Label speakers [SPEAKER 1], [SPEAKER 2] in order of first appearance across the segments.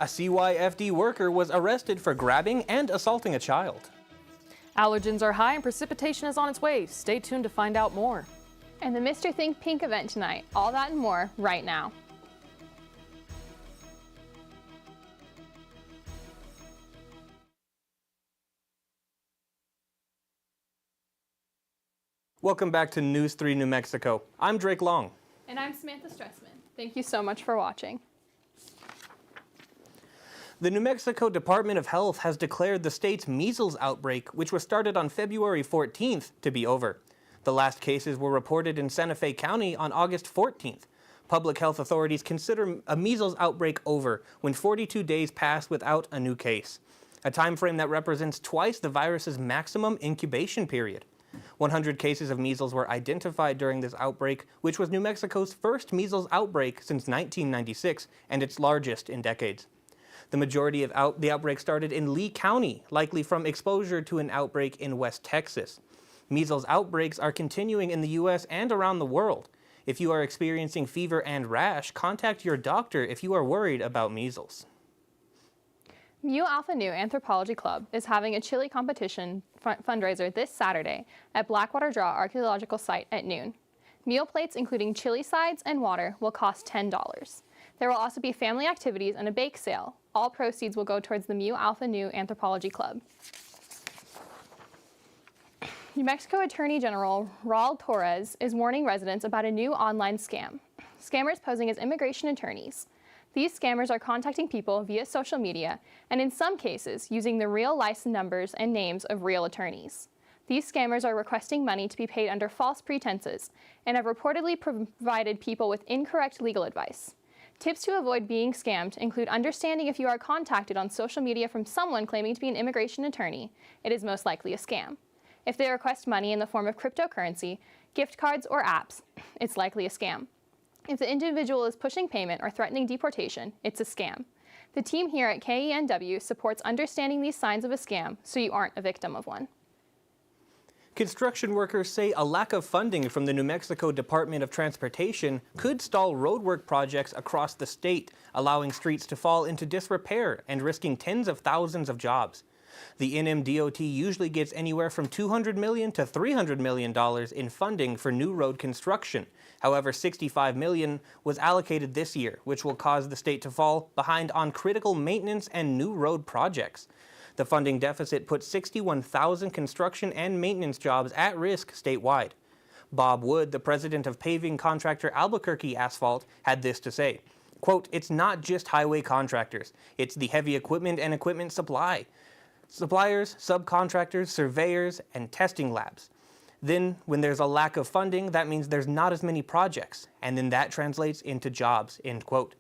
[SPEAKER 1] A CYFD worker was arrested for grabbing and assaulting a child.
[SPEAKER 2] Allergens are high and precipitation is on its way. Stay tuned to find out more.
[SPEAKER 3] And the Mr. Think Pink event tonight. All that and more right now.
[SPEAKER 1] Welcome back to News 3 New Mexico. I'm Drake Long.
[SPEAKER 3] And I'm Samantha Stressman. Thank you so much for watching.
[SPEAKER 1] The New Mexico Department of Health has declared the state's measles outbreak, which was started on February 14th, to be over. The last cases were reported in Santa Fe County on August 14th. Public health authorities consider a measles outbreak over when 42 days pass without a new case, a time frame that represents twice the virus's maximum incubation period. 100 cases of measles were identified during this outbreak, which was New Mexico's first measles outbreak since 1996 and its largest in decades. The majority of the outbreak started in Lee County, likely from exposure to an outbreak in West Texas. Measles outbreaks are continuing in the U.S. and around the world. If you are experiencing fever and rash, contact your doctor if you are worried about measles.
[SPEAKER 3] Mu Alpha Nu Anthropology Club is having a chili competition fundraiser this Saturday at Blackwater Draw Archaeological Site at noon. Meal plates including chili sides and water will cost $10. There will also be family activities and a bake sale. All proceeds will go towards the Mu Alpha Nu Anthropology Club. New Mexico Attorney General Raul Torres is warning residents about a new online scam. Scammers posing as immigration attorneys. These scammers are contacting people via social media and in some cases using the real license numbers and names of real attorneys. These scammers are requesting money to be paid under false pretenses and have reportedly provided people with incorrect legal advice. Tips to avoid being scammed include understanding if you are contacted on social media from someone claiming to be an immigration attorney, it is most likely a scam. If they request money in the form of cryptocurrency, gift cards, or apps, it's likely a scam. If the individual is pushing payment or threatening deportation, it's a scam. The team here at KENW supports understanding these signs of a scam so you aren't a victim of one.
[SPEAKER 1] Construction workers say a lack of funding from the New Mexico Department of Transportation could stall roadwork projects across the state, allowing streets to fall into disrepair and risking tens of thousands of jobs. The NMDOT usually gets anywhere from $200 million to $300 million in funding for new road construction. However, $65 million was allocated this year, which will cause the state to fall behind on critical maintenance and new road projects. The funding deficit put 61,000 construction and maintenance jobs at risk statewide. Bob Wood, the president of paving contractor Albuquerque Asphalt, had this to say, quote, "It's not just highway contractors. It's the heavy equipment and equipment suppliers, subcontractors, surveyors, and testing labs. Then, when there's a lack of funding, that means there's not as many projects, and then that translates into jobs," end quote.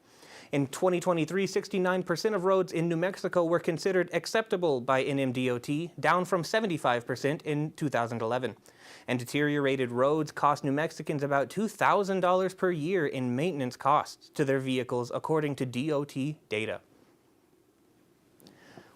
[SPEAKER 1] In 2023, 69% of roads in New Mexico were considered acceptable by NMDOT, down from 75% in 2011. And deteriorated roads cost New Mexicans about $2,000 per year in maintenance costs to their vehicles, according to DOT data.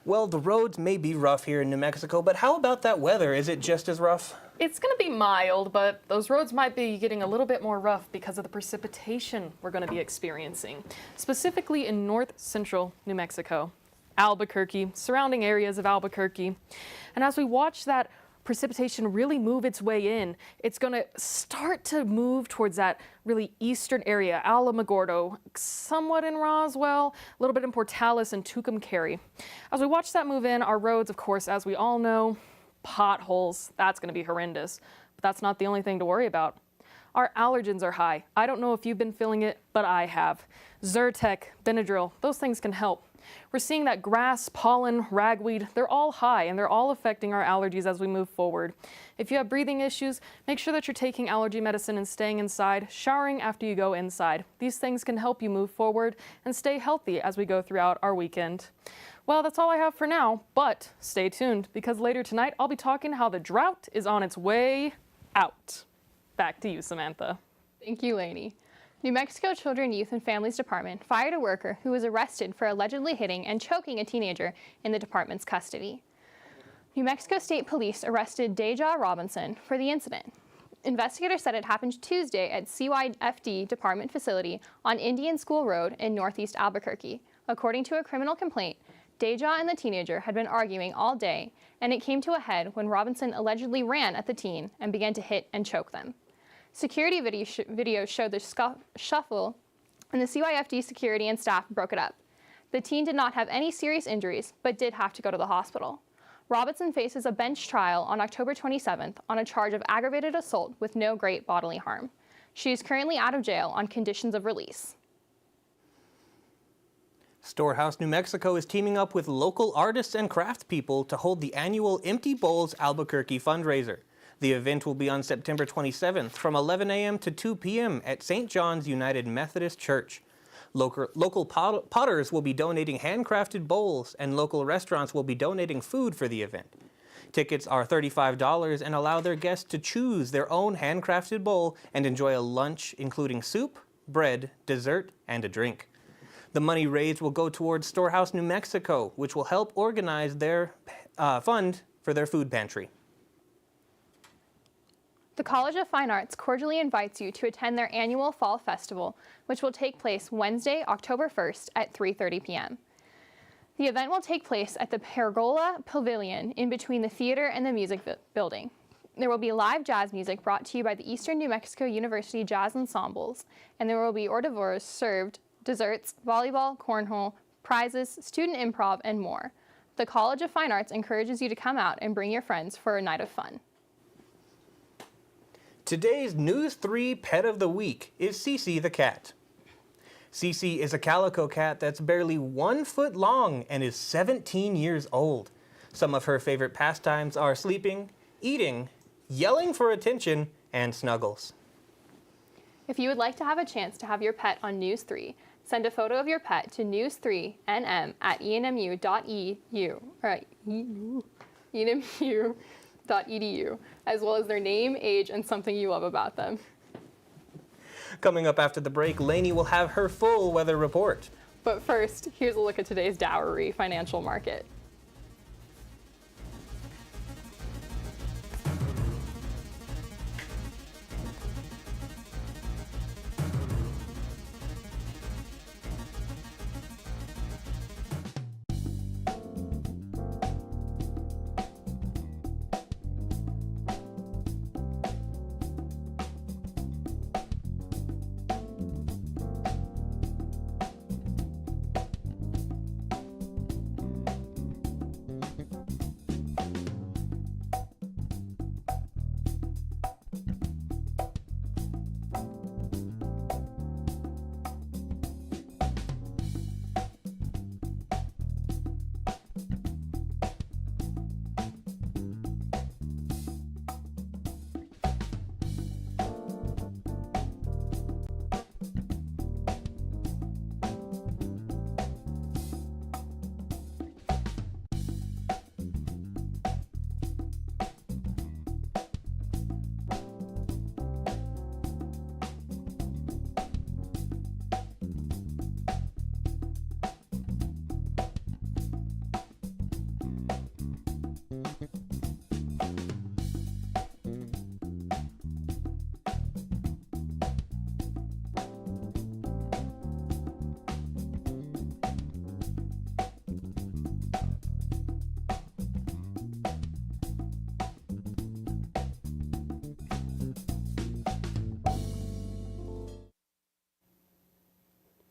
[SPEAKER 1] Well, the roads may be rough here in New Mexico, but how about that weather? Is it just as rough?
[SPEAKER 2] It's going to be mild, but those roads might be getting a little bit more rough because of the precipitation we're going to be experiencing, specifically in north central New Mexico, Albuquerque, surrounding areas of Albuquerque. And as we watch that precipitation really move its way in, it's going to start to move towards that really eastern area, Alamogordo, somewhat in Roswell, a little bit in Portales and Tucumcari. As we watch that move in, our roads, of course, as we all know, potholes, that's going to be horrendous. But that's not the only thing to worry about. Our allergens are high. I don't know if you've been feeling it, but I have. Zyrtec, Benadryl, those things can help. We're seeing that grass, pollen, ragweed, they're all high and they're all affecting our allergies as we move forward. If you have breathing issues, make sure that you're taking allergy medicine and staying inside, showering after you go inside. These things can help you move forward and stay healthy as we go throughout our weekend. Well, that's all I have for now, but stay tuned because later tonight I'll be talking how the drought is on its way out. Back to you, Samantha.
[SPEAKER 3] Thank you, Lainey. New Mexico Children, Youth and Families Department fired a worker who was arrested for allegedly hitting and choking a teenager in the department's custody. New Mexico State Police arrested Deja Robinson for the incident. Investigators said it happened Tuesday at CYFD Department facility on Indian School Road in northeast Albuquerque. According to a criminal complaint, Deja and the teenager had been arguing all day, and it came to a head when Robinson allegedly ran at the teen and began to hit and choke them. Security videos showed the scuffle, and the CYFD security and staff broke it up. The teen did not have any serious injuries, but did have to go to the hospital. Robinson faces a bench trial on October 27th on a charge of aggravated assault with no great bodily harm. She is currently out of jail on conditions of release.
[SPEAKER 1] Storehouse, New Mexico is teaming up with local artists and craftspeople to hold the annual Empty Bowls Albuquerque fundraiser. The event will be on September 27th from 11 a.m. to 2 p.m. at St. John's United Methodist Church. Local potters will be donating handcrafted bowls, and local restaurants will be donating food for the event. Tickets are $35 and allow their guests to choose their own handcrafted bowl and enjoy a lunch including soup, bread, dessert, and a drink. The money raised will go towards Storehouse, New Mexico, which will help organize their fund for their food pantry.
[SPEAKER 3] The College of Fine Arts cordially invites you to attend their annual Fall Festival, which will take place Wednesday, October 1st at 3:30 p.m. The event will take place at the Pergola Pavilion in between the theater and the music building. There will be live jazz music brought to you by the Eastern New Mexico University Jazz Ensembles, and there will be hors d'oeuvres served, desserts, volleyball, cornhole, prizes, student improv, and more. The College of Fine Arts encourages you to come out and bring your friends for a night of fun.
[SPEAKER 1] Today's News 3 Pet of the Week is Cece the cat. Cece is a calico cat that's barely 1 foot long and is 17 years old. Some of her favorite pastimes are sleeping, eating, yelling for attention, and snuggles.
[SPEAKER 3] If you would like to have a chance to have your pet on News 3, send a photo of your pet to news3nm@enmu.edu, enmu.edu, as well as their name, age, and something you love about them.
[SPEAKER 1] Coming up after the break, Lainey will have her full weather report.
[SPEAKER 3] But first, here's a look at today's dowry financial market.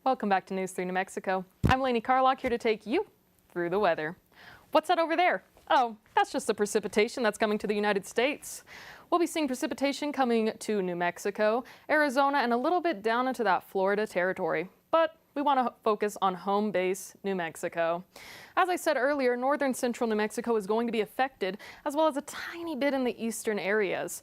[SPEAKER 2] Welcome back to News 3 New Mexico. I'm Lainey Carlock here to take you through the weather. What's that over there? Oh, that's just the precipitation that's coming to the United States. We'll be seeing precipitation coming to New Mexico, Arizona, and a little bit down into that Florida territory. But we want to focus on home base New Mexico. As I said earlier, northern central New Mexico is going to be affected, as well as a tiny bit in the eastern areas.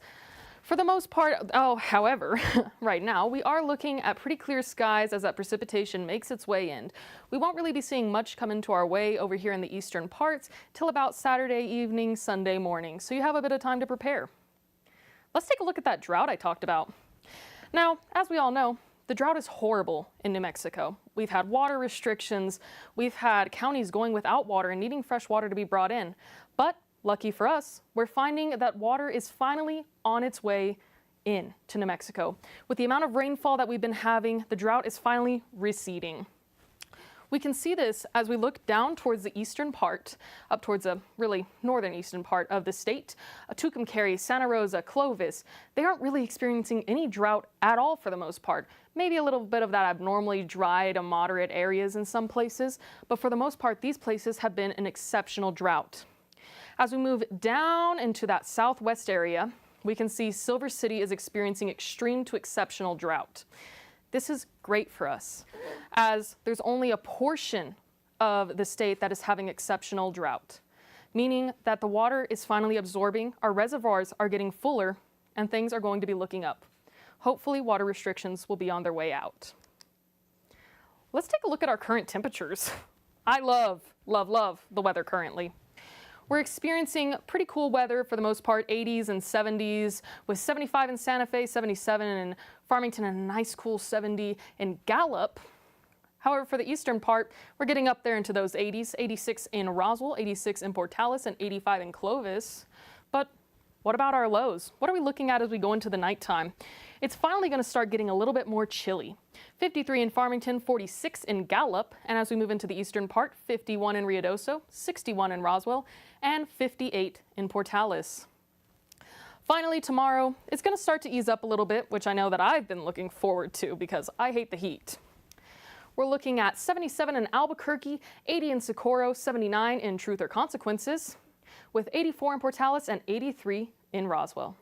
[SPEAKER 2] For the most part, however, right now, we are looking at pretty clear skies as that precipitation makes its way in. We won't really be seeing much come into our way over here in the eastern parts till about Saturday evening, Sunday morning, so you have a bit of time to prepare. Let's take a look at that drought I talked about. Now, as we all know, the drought is horrible in New Mexico. We've had water restrictions, we've had counties going without water and needing fresh water to be brought in, but lucky for us, we're finding that water is finally on its way in to New Mexico. With the amount of rainfall that we've been having, the drought is finally receding. We can see this as we look down towards the eastern part, up towards the really northern eastern part of the state. Tucumcari, Santa Rosa, Clovis, they aren't really experiencing any drought at all for the most part. Maybe a little bit of that abnormally dry to moderate areas in some places, but for the most part, these places have been an exceptional drought. As we move down into that southwest area, we can see Silver City is experiencing extreme to exceptional drought. This is great for us, as there's only a portion of the state that is having exceptional drought, meaning that the water is finally absorbing, our reservoirs are getting fuller, and things are going to be looking up. Hopefully, water restrictions will be on their way out. Let's take a look at our current temperatures. I love the weather currently. We're experiencing pretty cool weather for the most part, 80s and 70s, with 75 in Santa Fe, 77 in Farmington, and a nice cool 70 in Gallup. However, for the eastern part, we're getting up there into those 80s, 86 in Roswell, 86 in Portales, and 85 in Clovis. But what about our lows? What are we looking at as we go into the nighttime? It's finally going to start getting a little bit more chilly. 53 in Farmington, 46 in Gallup, and as we move into the eastern part, 51 in Ruidoso, 61 in Roswell, and 58 in Portales. Finally, tomorrow, it's going to start to ease up a little bit, which I know that I've been looking forward to because I hate the heat. We're looking at 77 in Albuquerque, 80 in Socorro, 79 in Truth or Consequences, with 84 in Portales and 83 in Roswell.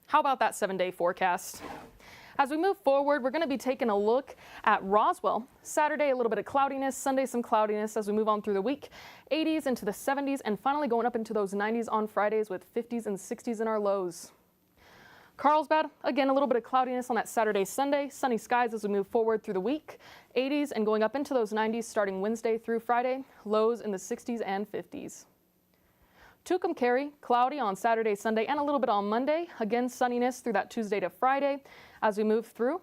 [SPEAKER 2] How about that 7-day forecast? As we move forward, we're going to be taking a look at Roswell. Saturday, a little bit of cloudiness. Sunday, some cloudiness as we move on through the week. 80s into the 70s, and finally going up into those 90s on Fridays with 50s and 60s in our lows. Carlsbad, again, a little bit of cloudiness on that Saturday, Sunday. Sunny skies as we move forward through the week. 80s and going up into those 90s starting Wednesday through Friday. Lows in the 60s and 50s. Tucumcari, cloudy on Saturday, Sunday, and a little bit on Monday. Again, sunniness through that Tuesday to Friday as we move through.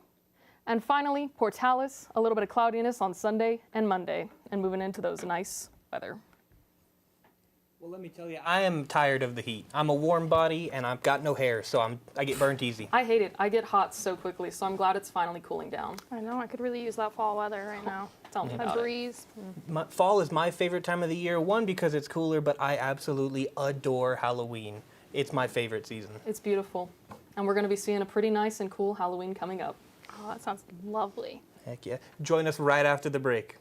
[SPEAKER 2] And finally, Portales, a little bit of cloudiness on Sunday and Monday, and moving into those nice weather.
[SPEAKER 1] Well, let me tell you, I am tired of the heat. I'm a warm body, and I've got no hair, so I get burnt easy.
[SPEAKER 2] I hate it. I get hot so quickly, so I'm glad it's finally cooling down.
[SPEAKER 3] I know, I could really use that fall weather right now.
[SPEAKER 2] Tell me
[SPEAKER 3] A
[SPEAKER 2] about it.
[SPEAKER 3] breeze.
[SPEAKER 1] Fall is my favorite time of the year, one, because it's cooler, but I absolutely adore Halloween. It's my favorite season.
[SPEAKER 2] It's beautiful. And we're going to be seeing a pretty nice and cool Halloween coming up.
[SPEAKER 3] Oh, that sounds lovely.
[SPEAKER 1] Heck yeah. Join us right after the break.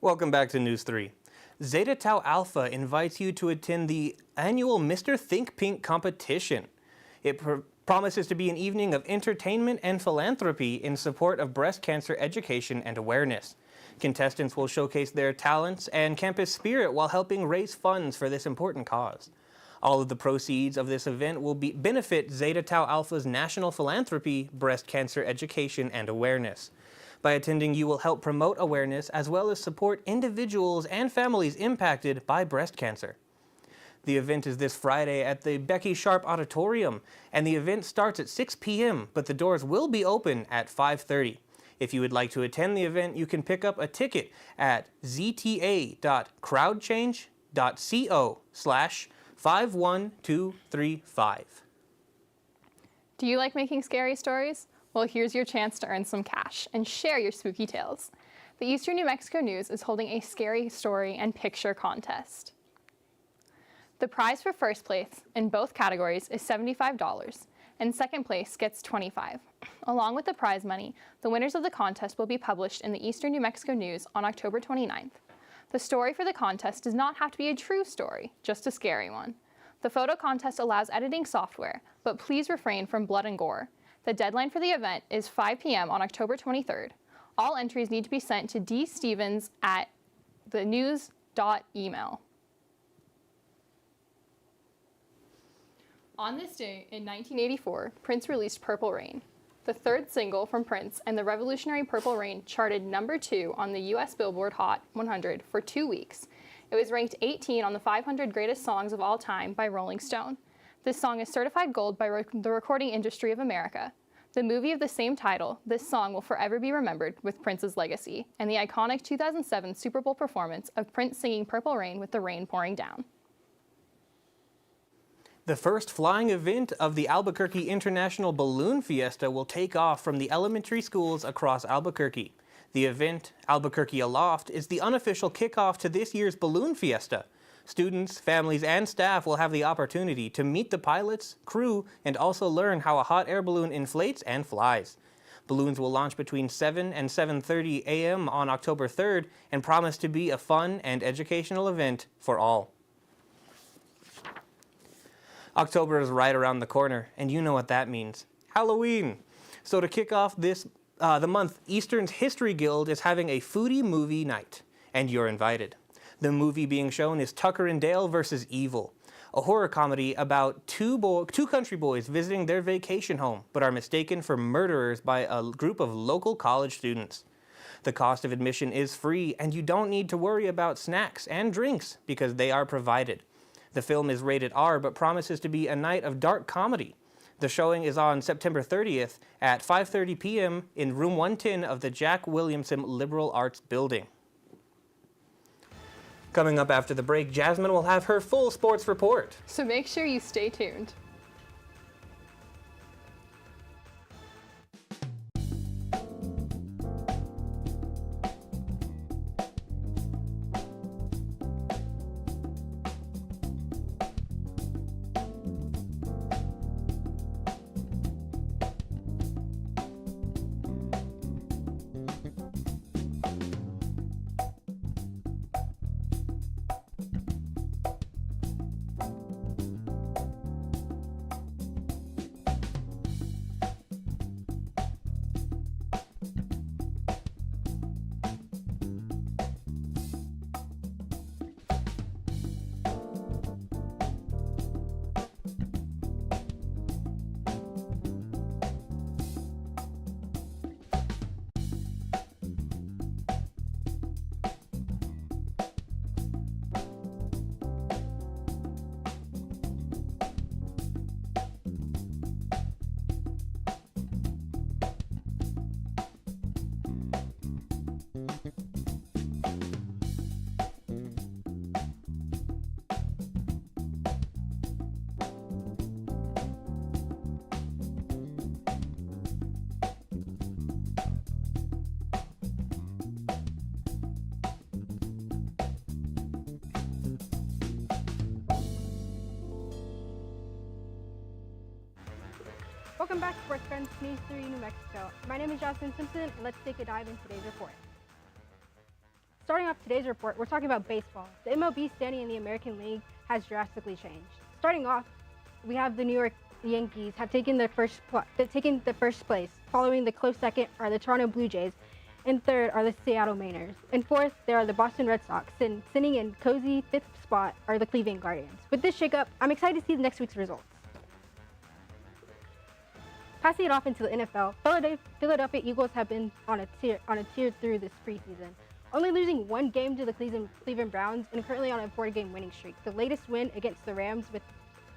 [SPEAKER 1] Welcome back to News 3. Zeta Tau Alpha invites you to attend the annual Mr. Think Pink competition. It promises to be an evening of entertainment and philanthropy in support of breast cancer education and awareness. Contestants will showcase their talents and campus spirit while helping raise funds for this important cause. All of the proceeds of this event will benefit Zeta Tau Alpha's national philanthropy, breast cancer education and awareness. By attending, you will help promote awareness as well as support individuals and families impacted by breast cancer. The event is this Friday at the Becky Sharp Auditorium, and the event starts at 6 p.m., but the doors will be open at 5:30. If you would like to attend the event, you can pick up a ticket at zta.crowdchange.co/51235.
[SPEAKER 3] Do you like making scary stories? Well, here's your chance to earn some cash and share your spooky tales. The Eastern New Mexico News is holding a scary story and picture contest. The prize for first place in both categories is $75, and second place gets $25. Along with the prize money, the winners of the contest will be published in the Eastern New Mexico News on October 29th. The story for the contest does not have to be a true story, just a scary one. The photo contest allows editing software, but please refrain from blood and gore. The deadline for the event is 5 p.m. on October 23rd. All entries need to be sent to dstevens@thenews.email. On this day in 1984, Prince released Purple Rain. The third single from Prince and the revolutionary Purple Rain charted number 2 on the U.S. Billboard Hot 100 for 2 weeks. It was ranked 18 on the 500 greatest songs of all time by Rolling Stone. This song is certified gold by the Recording Industry of America. The movie of the same title, this song will forever be remembered with Prince's legacy and the iconic 2007 Super Bowl performance of Prince singing Purple Rain with the rain pouring down.
[SPEAKER 1] The first flying event of the Albuquerque International Balloon Fiesta will take off from the elementary schools across Albuquerque. The event, Albuquerque Aloft, is the unofficial kickoff to this year's Balloon Fiesta. Students, families, and staff will have the opportunity to meet the pilots, crew, and also learn how a hot air balloon inflates and flies. Balloons will launch between 7 and 7:30 a.m. on October 3rd and promise to be a fun and educational event for all. October is right around the corner, and you know what that means. Halloween! So to kick off the month, Eastern's History Guild is having a foodie movie night, and you're invited. The movie being shown is Tucker and Dale vs. Evil, a horror comedy about two country boys visiting their vacation home, but are mistaken for murderers by a group of local college students. The cost of admission is free, and you don't need to worry about snacks and drinks because they are provided. The film is rated R, but promises to be a night of dark comedy. The showing is on September 30th at 5:30 p.m. in room 110 of the Jack Williamson Liberal Arts Building. Coming up after the break, Jasmine will have her full sports report.
[SPEAKER 3] So make sure you stay tuned.
[SPEAKER 4] Welcome back, sports friends, News 3 New Mexico. My name is Jasmine Simpson, and let's take a dive in today's report. Starting off today's report, we're talking about baseball. The MLB standing in the American League has drastically changed. Starting off, we have the New York Yankees have taken the first place. Following the close second are the Toronto Blue Jays, and third are the Seattle Mariners. And fourth, there are the Boston Red Sox, and sitting in cozy fifth spot are the Cleveland Guardians. With this shakeup, I'm excited to see next week's results. Passing it off into the NFL, Philadelphia Eagles have been on a tear through this preseason, only losing one game to the Cleveland Browns and currently on a 4-game winning streak. The latest win against the Rams with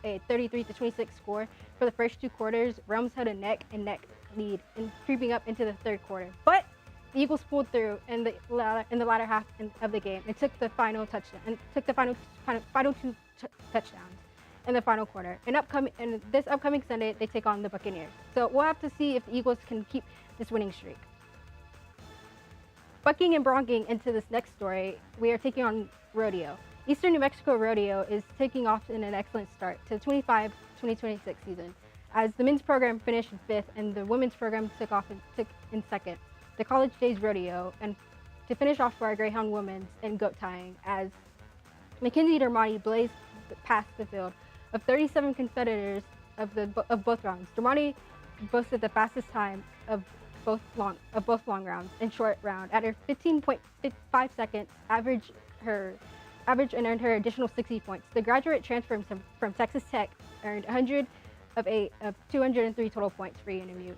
[SPEAKER 4] a 33-26 score. For the first 2 quarters, Rams had a neck-and-neck lead and creeping up into the third quarter. But the Eagles pulled through in the latter half of the game and took the final touchdown and took the final two touchdowns in the final quarter. And this upcoming Sunday, they take on the Buccaneers. So we'll have to see if the Eagles can keep this winning streak. Bucking and bronking into this next story, we are taking on rodeo. Eastern New Mexico Rodeo is taking off in an excellent start to the 2026 season, as the men's program finished in 5th and the women's program took in 2nd. The College Days Rodeo, and to finish off for our Greyhound women's and goat tying, as Mackenzie Dermody blazed past the field of 37 competitors of both rounds. Dermody boasted the fastest time of both long rounds and short round at her 15.5 seconds average and earned her additional 60 points. The graduate transfer from Texas Tech earned 100 of 203 total points for ENMU.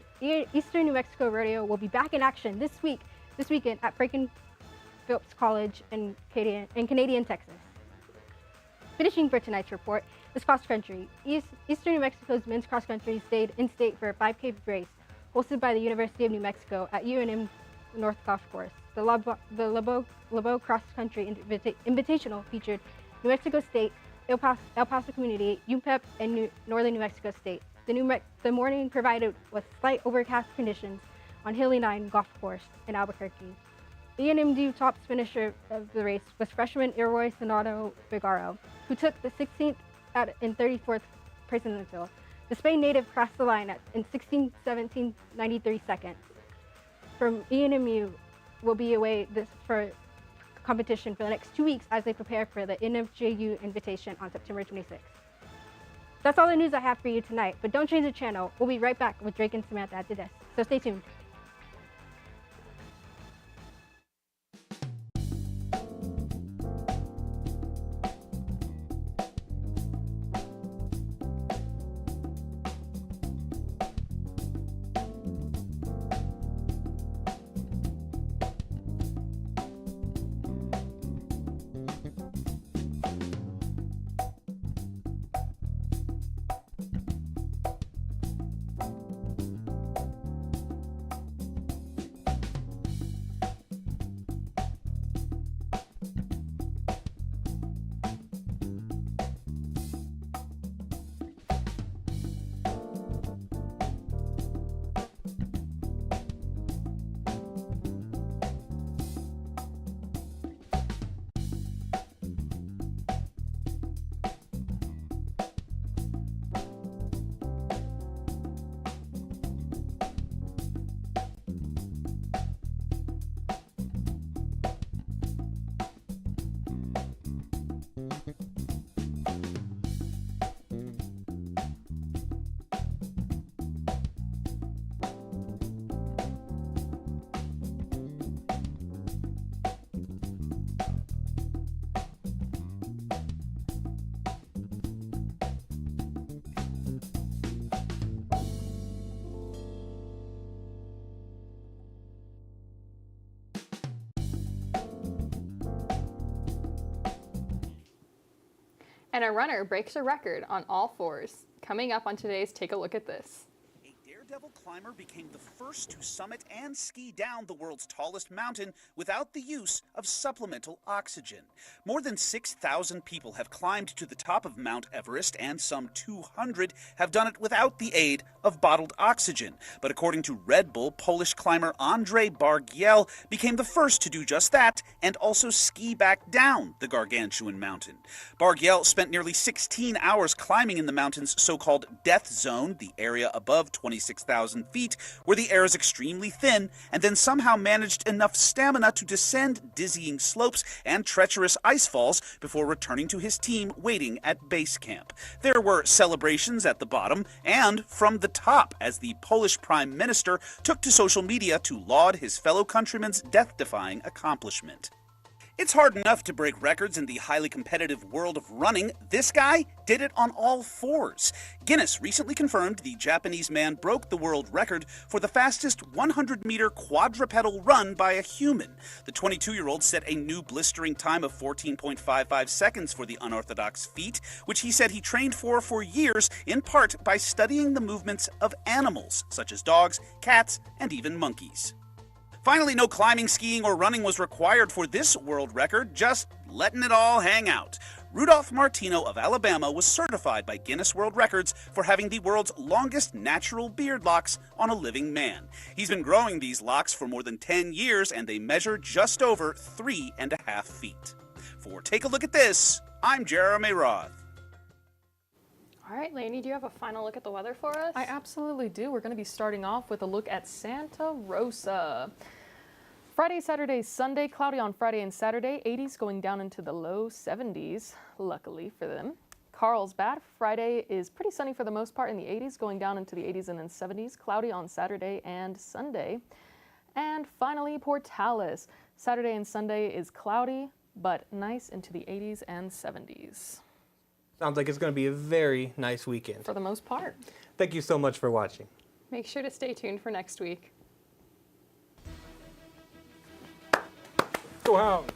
[SPEAKER 4] Eastern New Mexico Rodeo will be back in action this weekend at Franklin Phillips College in Canadian, Texas. Finishing for tonight's report is cross country. Eastern New Mexico's men's cross country stayed in state for a 5K race hosted by the University of New Mexico at UNM North Golf Course. The Labo Cross Country Invitational featured New Mexico State, El Paso Community, UPEP, and Northern New Mexico State. The morning provided with slight overcast conditions on Hilly 9 Golf Course in Albuquerque. The ENMU top finisher of the race was freshman Eroy Sonato Figaro, who took the 16th and 34th place in the field. The Spain native crossed the line in 16:17.93 seconds. From ENMU will be away for competition for the next 2 weeks as they prepare for the NFJU invitation on September 26th. That's all the news I have for you tonight, but don't change the channel. We'll be right back with Drake and Samantha after this, so stay tuned.
[SPEAKER 3] And a runner breaks a record on all fours. Coming up on today's Take a Look at This.
[SPEAKER 5] A daredevil climber became the first to summit and ski down the world's tallest mountain without the use of supplemental oxygen. More than 6,000 people have climbed to the top of Mount Everest, and some 200 have done it without the aid of bottled oxygen. But according to Red Bull, Polish climber Andrzej Bargiel became the first to do just that and also ski back down the gargantuan mountain. Bargiel spent nearly 16 hours climbing in the mountain's so-called death zone, the area above 26,000 feet, where the air is extremely thin, and then somehow managed enough stamina to descend dizzying slopes and treacherous ice falls before returning to his team waiting at base camp. There were celebrations at the bottom and from the top as the Polish Prime Minister took to social media to laud his fellow countrymen's death-defying accomplishment. It's hard enough to break records in the highly competitive world of running. This guy did it on all fours. Guinness recently confirmed the Japanese man broke the world record for the fastest 100-meter quadrupedal run by a human. The 22-year-old set a new blistering time of 14.55 seconds for the unorthodox feat, which he said he trained for years, in part by studying the movements of animals, such as dogs, cats, and even monkeys. Finally, no climbing, skiing, or running was required for this world record, just letting it all hang out. Rudolph Martino of Alabama was certified by Guinness World Records for having the world's longest natural beard locks on a living man. He's been growing these locks for more than 10 years, and they measure just over 3.5 feet. For Take a Look at This, I'm Jeremy Roth.
[SPEAKER 3] All right, Lainey, do you have a final look at the weather for us?
[SPEAKER 2] I absolutely do. We're going to be starting off with a look at Santa Rosa. Friday, Saturday, Sunday, cloudy on Friday and Saturday, 80s going down into the low 70s, luckily for them. Carlsbad, Friday is pretty sunny for the most part in the 80s, going down into the 80s and then 70s, cloudy on Saturday and Sunday. And finally, Portales, Saturday and Sunday is cloudy, but nice into the 80s and 70s.
[SPEAKER 1] Sounds like it's going to be a very nice weekend.
[SPEAKER 2] For the most part.
[SPEAKER 1] Thank you so much for watching.
[SPEAKER 3] Make sure to stay tuned for next week.
[SPEAKER 1] Go Hounds!